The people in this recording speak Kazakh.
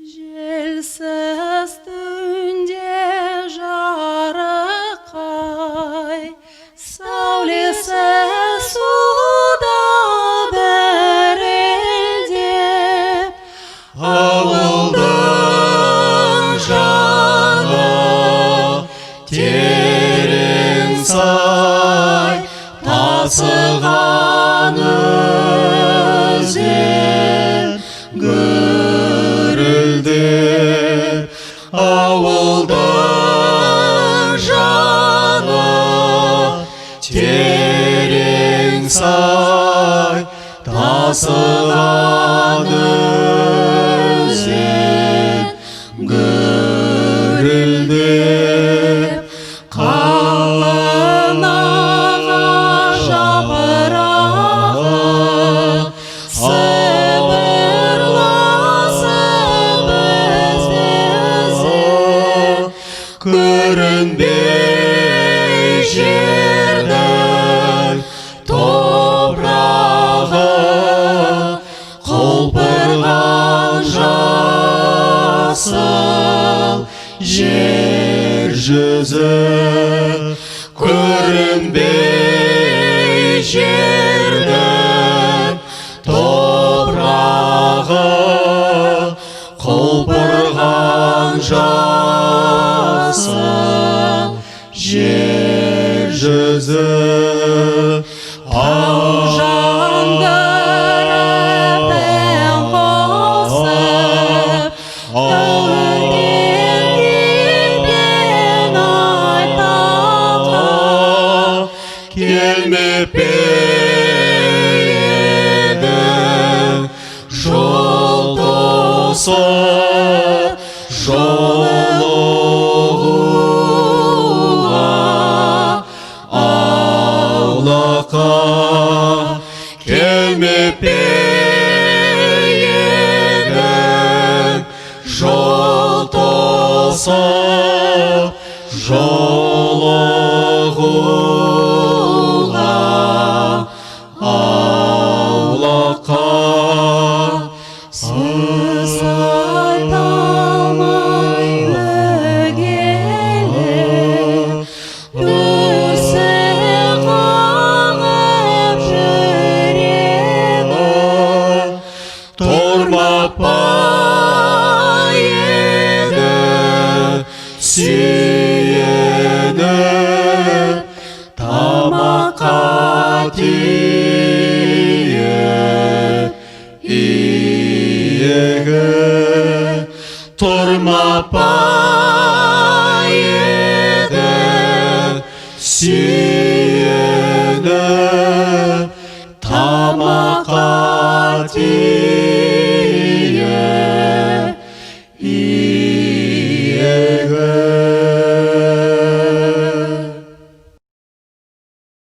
Желсіз түнде жарықай, сәулесі суда дірілдеп, ауылдың жаны терең сай, тасыған өзен гүрілдеп, ауылдың жаны терең сай, тасыған өзен гүрілдеп, қалың ағаш жапырағы сыбырласып із-ізі, көрінбей жердің топырағы, құлпырған жасыл жер жүзі, көрінбей жердің топырағы, құлпырған жасыл жер жүзі. Ау жандырып ән қосып, көңілден кетпен айтаққа, келмеп пе едің жол тосып, жолығуға аулаққа, келмеп пе едің жол тосып, жолығуға аулаққа. Сіз айта алмай өгейлеп, төсі қағып жүрегім, тұрмап па еді сүйеніп, тамаққа тиіп иегі, тұрмап па еді сүйеніп, тамаққа тиіп иегі.